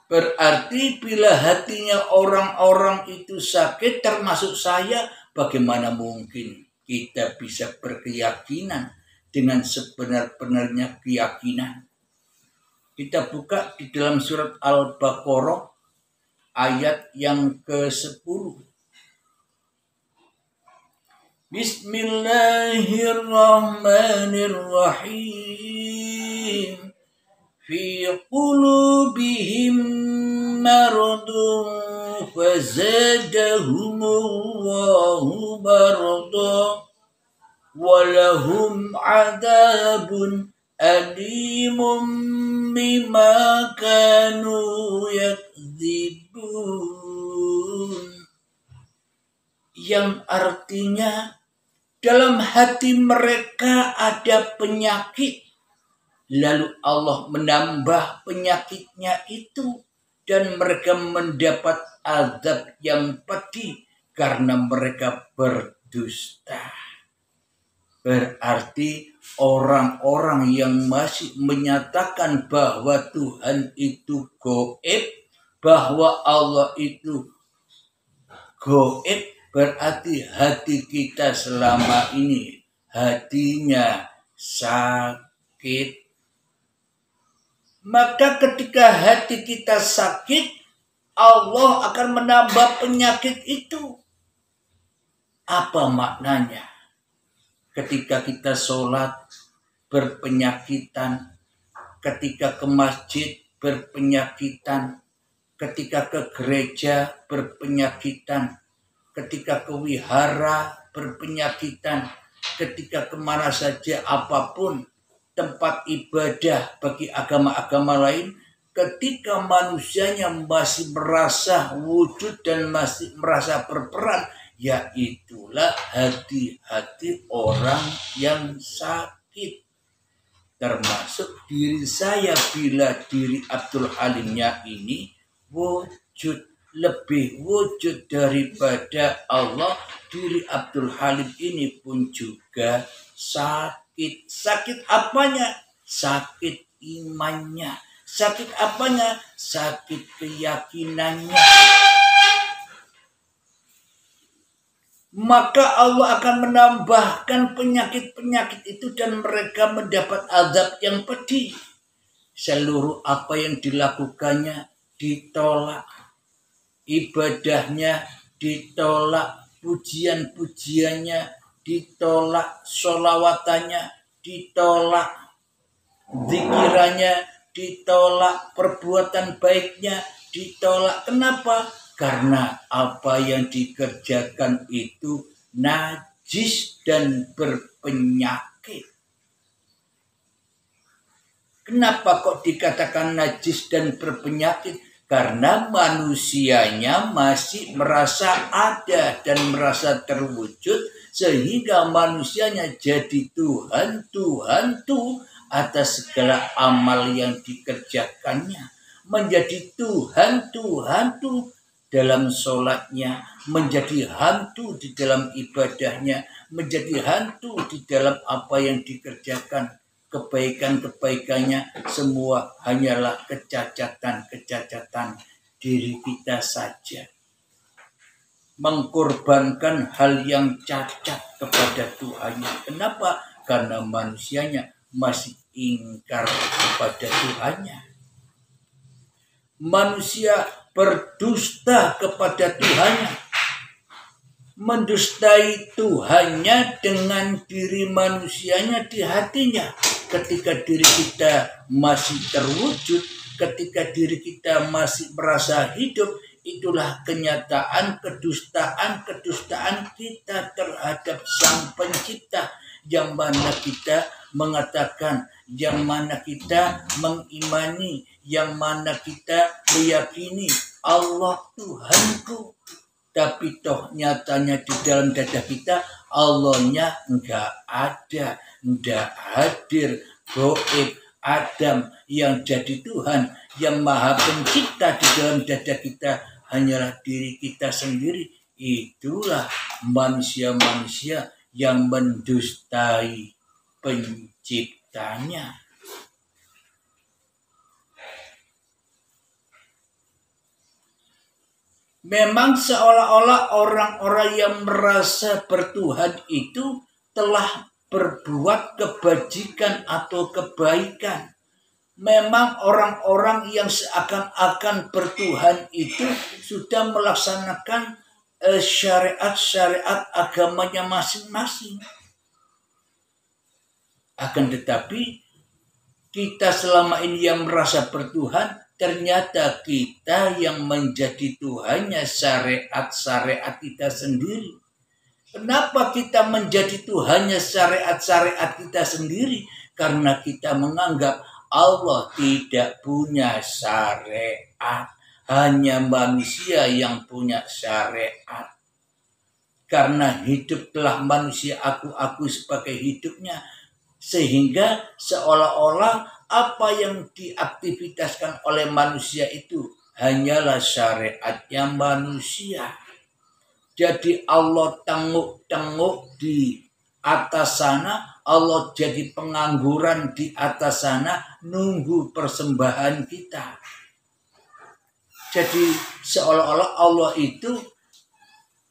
Berarti bila hatinya orang-orang itu sakit, termasuk saya, bagaimana mungkin kita bisa berkeyakinan dengan sebenar-benarnya keyakinan? Kita buka di dalam surat Al-Baqarah ayat yang ke-10. Bismillahirrahmanirrahim. Fi qulubihim maradun fazadahumullahu marada walahum adabun alimun bima kanu yakdzibun. Yang artinya dalam hati mereka ada penyakit, lalu Allah menambah penyakitnya itu dan mereka mendapat azab yang pedih karena mereka berdusta. Berarti orang-orang yang masih menyatakan bahwa Tuhan itu gaib, bahwa Allah itu gaib, berarti hati kita selama ini hatinya sakit. Maka ketika hati kita sakit, Allah akan menambah penyakit itu. Apa maknanya? Ketika kita sholat berpenyakitan, ketika ke masjid berpenyakitan, ketika ke gereja berpenyakitan, ketika ke wihara berpenyakitan, ketika kemana saja apapun tempat ibadah bagi agama-agama lain, ketika manusianya masih merasa wujud dan masih merasa berperan, yaitulah hati-hati orang yang sakit. Termasuk diri saya, bila diri Abdul Halimnya ini wujud, lebih wujud daripada Allah, diri Abdul Halim ini pun juga sakit. Sakit apanya? Sakit imannya. Sakit apanya? Sakit keyakinannya. Maka Allah akan menambahkan penyakit-penyakit itu dan mereka mendapat azab yang pedih. Seluruh apa yang dilakukannya ditolak. Ibadahnya ditolak, pujian-pujiannya ditolak, sholawatannya ditolak, zikirannya ditolak, perbuatan baiknya ditolak. Kenapa? Karena apa yang dikerjakan itu najis dan berpenyakit. Kenapa kok dikatakan najis dan berpenyakit? Karena manusianya masih merasa ada dan merasa terwujud, sehingga manusianya jadi Tuhan atas segala amal yang dikerjakannya. Menjadi Tuhan dalam sholatnya, menjadi hantu di dalam ibadahnya, menjadi hantu di dalam apa yang dikerjakan. Kebaikan-kebaikannya semua hanyalah kecacatan-kecacatan diri kita saja. Mengkorbankan hal yang cacat kepada Tuhannya. Kenapa? Karena manusianya masih ingkar kepada Tuhannya. Manusia berdusta kepada Tuhannya, mendustai Tuhannya dengan diri manusianya di hatinya. Ketika diri kita masih terwujud, ketika diri kita masih merasa hidup, itulah kenyataan kedustaan kita terhadap Sang Pencipta, yang mana kita mengatakan, yang mana kita mengimani, yang mana kita meyakini Allah Tuhanku. Tapi toh nyatanya di dalam dada kita Allahnya enggak ada, enggak hadir, gaib. Adam yang jadi Tuhan, yang maha pencipta di dalam dada kita hanyalah diri kita sendiri. Itulah manusia-manusia yang mendustai penciptanya. Memang seolah-olah orang-orang yang merasa bertuhan itu telah berbuat kebajikan atau kebaikan. Memang orang-orang yang seakan-akan bertuhan itu sudah melaksanakan syariat-syariat agamanya masing-masing. Akan tetapi kita selama ini yang merasa bertuhan, ternyata kita yang menjadi Tuhannya syariat-syariat kita sendiri. Kenapa kita menjadi Tuhannya syariat-syariat kita sendiri? Karena kita menganggap Allah tidak punya syariat. Hanya manusia yang punya syariat. Karena hidup telah manusia aku sebagai hidupnya. Sehingga seolah-olah apa yang diaktivitaskan oleh manusia itu hanyalah syariatnya manusia. Jadi Allah tenguk-tenguk di atas sana, Allah jadi pengangguran di atas sana, nunggu persembahan kita. Jadi seolah-olah Allah itu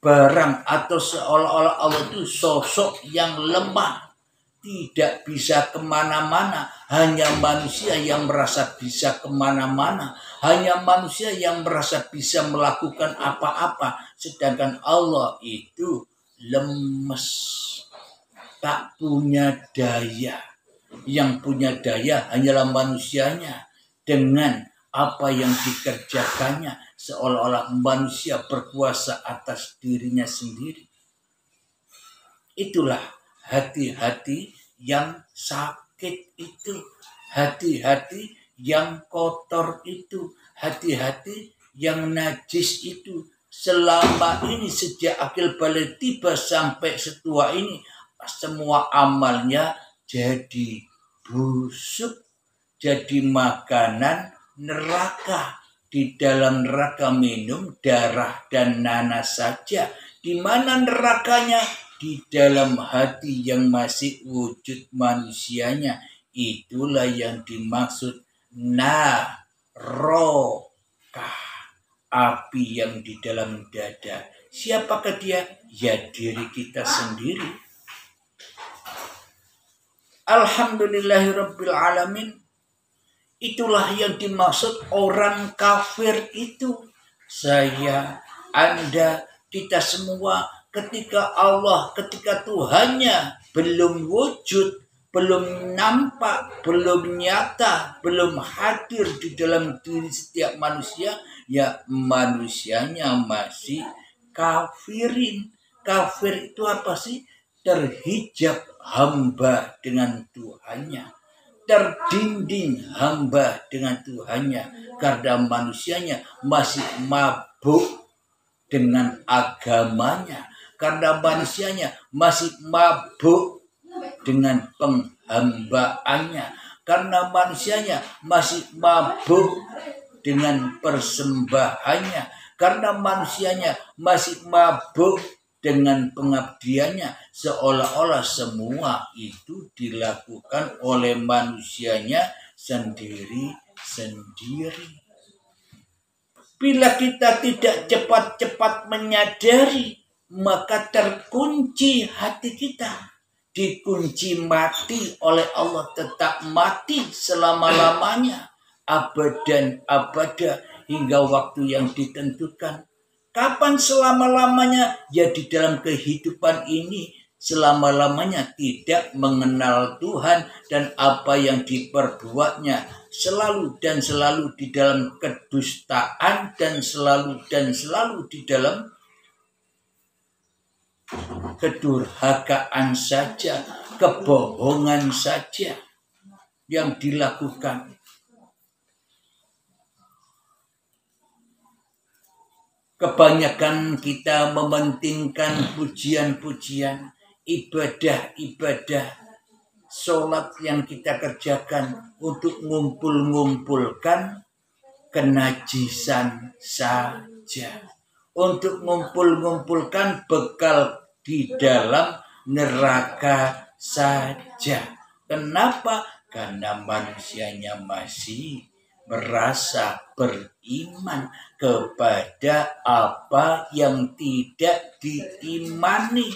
barang atau seolah-olah Allah itu sosok yang lemah, tidak bisa kemana-mana. Hanya manusia yang merasa bisa kemana-mana. Hanya manusia yang merasa bisa melakukan apa-apa. Sedangkan Allah itu lemes. Tak punya daya. Yang punya daya hanyalah manusianya. Dengan apa yang dikerjakannya. Seolah-olah manusia berkuasa atas dirinya sendiri. Itulah hati-hati yang sakit itu. Hati-hati yang kotor itu. Hati-hati yang najis itu. Selama ini sejak akil balik tiba sampai setua ini, semua amalnya jadi busuk. Jadi makanan neraka. Di dalam neraka minum darah dan nanas saja. Di mana nerakanya? Di dalam hati yang masih wujud manusianya. Itulah yang dimaksud naroka. Api yang di dalam dada. Siapakah dia? Ya diri kita sendiri. Alhamdulillahirabbil alamin. Itulah yang dimaksud orang kafir itu. Saya, Anda, kita semua ketika Tuhannya belum wujud, belum nampak, belum nyata, belum hadir di dalam diri setiap manusia, ya manusianya masih kafirin. Kafir itu apa sih? Terhijab hamba dengan Tuhannya. Terdinding hamba dengan Tuhannya. Karena manusianya masih mabuk dengan agamanya. Karena manusianya masih mabuk dengan penghambaannya. Karena manusianya masih mabuk dengan persembahannya. Karena manusianya masih mabuk dengan pengabdiannya, seolah-olah semua itu dilakukan oleh manusianya sendiri-sendiri. Bila kita tidak cepat-cepat menyadari, maka terkunci hati kita. Dikunci mati oleh Allah, tetap mati selama-lamanya, abadan abada, hingga waktu yang ditentukan. Kapan selama-lamanya? Ya di dalam kehidupan ini selama-lamanya tidak mengenal Tuhan dan apa yang diperbuatnya. Selalu dan selalu di dalam kedustaan dan selalu di dalam kedurhakaan saja, kebohongan saja yang dilakukan. Kebanyakan kita mementingkan pujian-pujian, ibadah-ibadah, sholat yang kita kerjakan untuk ngumpul-ngumpulkan kenajisan saja. Untuk ngumpul-ngumpulkan bekal di dalam neraka saja. Kenapa? Karena manusianya masih merasa beriman kepada apa yang tidak diimani